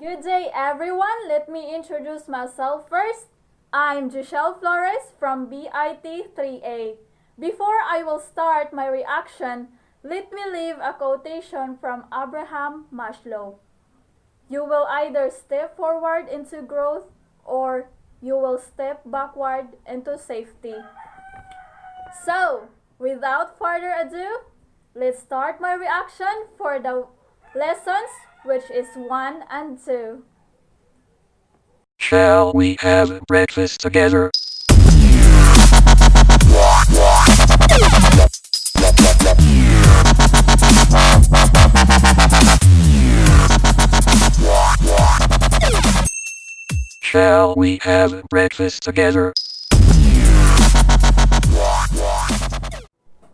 Good day everyone, let me introduce myself first. I'm Jechel Flores from BIT 3A. Before I will start my reaction, let me leave a quotation from Abraham Maslow. You will either step forward into growth or you will step backward into safety. So, without further ado, let's start my reaction for the lessons, which is 1 and 2. Shall we have breakfast together? Shall we have breakfast together?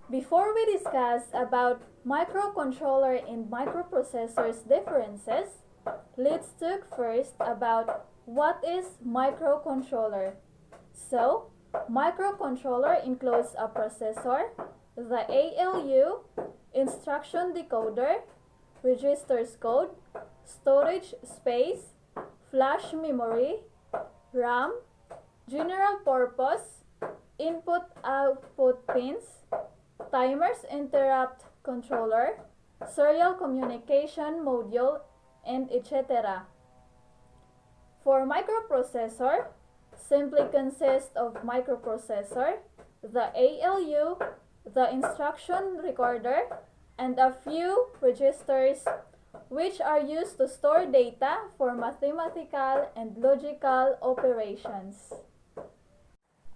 Before we discuss about microcontroller and microprocessors differences, let's talk first about what is microcontroller. So, microcontroller includes a processor, the ALU, instruction decoder, registers code, storage space, flash memory, RAM, general purpose, input-output pins, timers, interrupt controller, serial communication module, and etc. For microprocessor, simply consists of microprocessor, the ALU, the instruction recorder, and a few registers which are used to store data for mathematical and logical operations.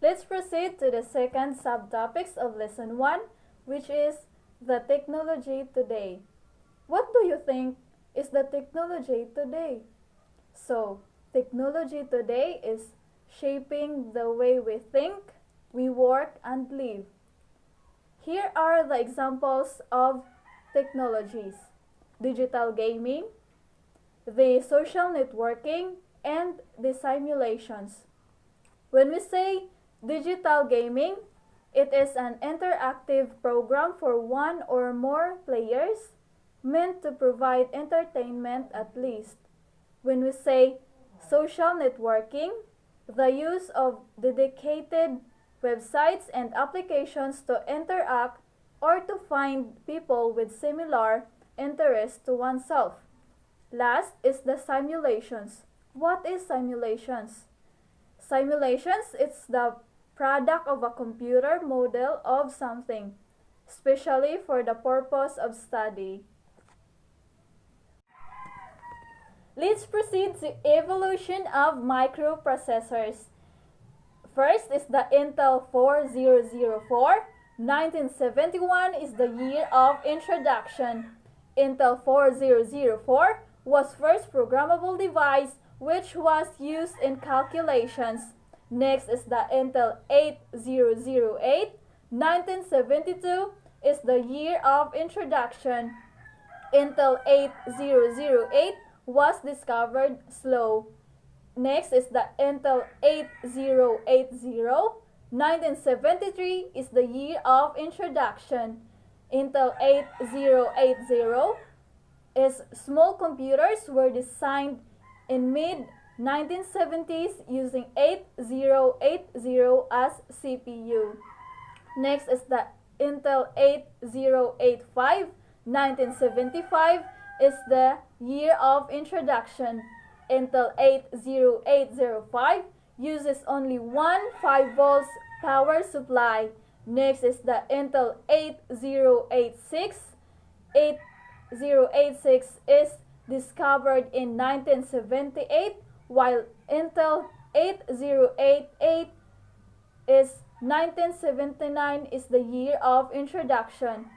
Let's proceed to the second subtopics of Lesson 1, which is the technology today. What do you think is the technology today? So, technology today is shaping the way we think, we work, and live. Here are the examples of technologies: digital gaming, the social networking, and the simulations. When we say digital gaming, it is an interactive program for one or more players meant to provide entertainment at least. When we say social networking, the use of dedicated websites and applications to interact or to find people with similar interests to oneself. Last is the simulations. What is simulations? Simulations is the product of a computer model of something, especially for the purpose of study. Let's proceed to evolution of microprocessors. First is the Intel 4004. 1971 is the year of introduction. Intel 4004 was first programmable device which was used in calculations. Next is the Intel 8008. 1972 is the year of introduction. Intel 8008 was discovered slow. Next is the Intel 8080. 1973 is the year of introduction. Intel 8080 is small computers were designed in mid-1970s using 8080 as CPU. Next is the Intel 8085. 1975 is the year of introduction. Intel 80805 uses only one 5 volts power supply. Next is the Intel 8086. 8086 is discovered in 1978, while Intel 8088 is 1979 is the year of introduction.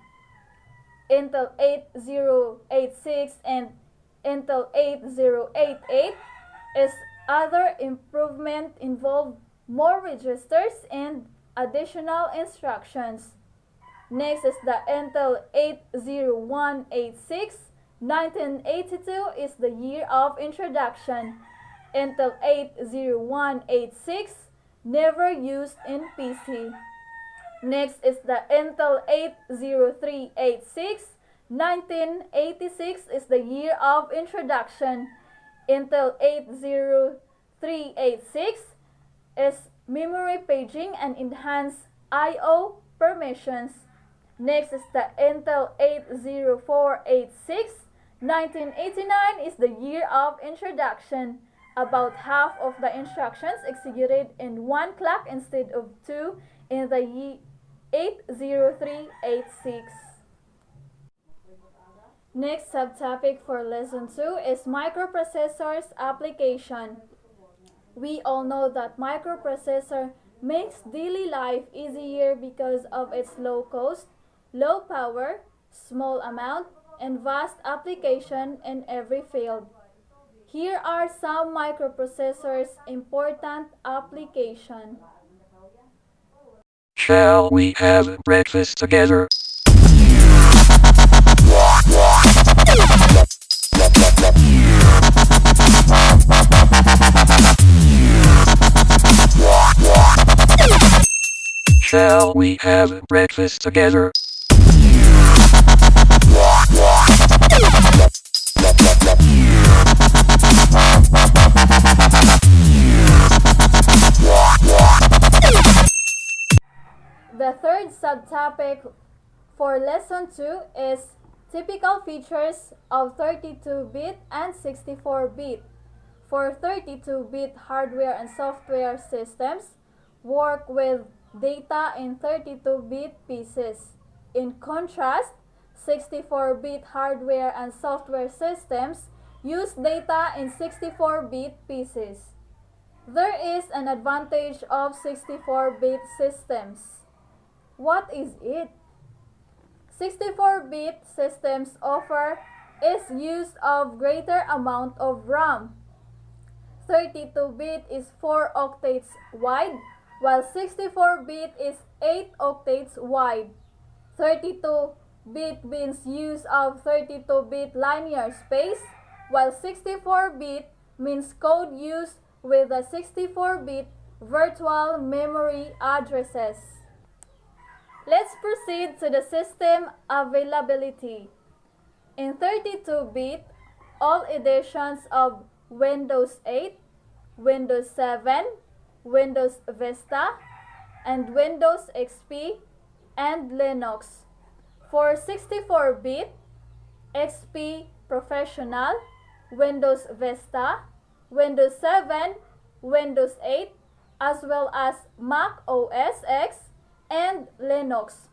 Intel 8086 and Intel 8088 is other improvement involve more registers and additional instructions. Next is the Intel 80186. 1982 is the year of introduction. Intel 80186 never used in PC. Next is the Intel 80386. 1986 is the year of introduction. Intel 80386 is memory paging and enhanced I/O permissions. Next is the Intel 80486. 1989 is the year of introduction. About half of the instructions executed in one clock instead of two in the 80386. Next subtopic for lesson 2 is microprocessors application. We all know that microprocessor makes daily life easier because of its low cost, low power, small amount, and vast application in every field. Here are some microprocessors' important application. Shall we have breakfast together? Shall we have breakfast together? The third subtopic for lesson 2 is typical features of 32-bit and 64-bit. For 32-bit hardware and software systems, work with data in 32-bit pieces. In contrast, 64-bit hardware and software systems use data in 64-bit pieces. There is an advantage of 64-bit systems. What is it? 64-bit systems offer is use of greater amount of RAM. 32-bit is 4 octets wide, while 64-bit is 8 octets wide. 32-bit means use of 32-bit linear space, while 64-bit means code used with the 64-bit virtual memory addresses. Let's proceed to the system availability. In 32-bit, all editions of Windows 8, Windows 7, Windows Vista, and Windows XP, and Linux. For 64-bit, XP Professional, Windows Vista, Windows 7, Windows 8, as well as Mac OS X and Linux.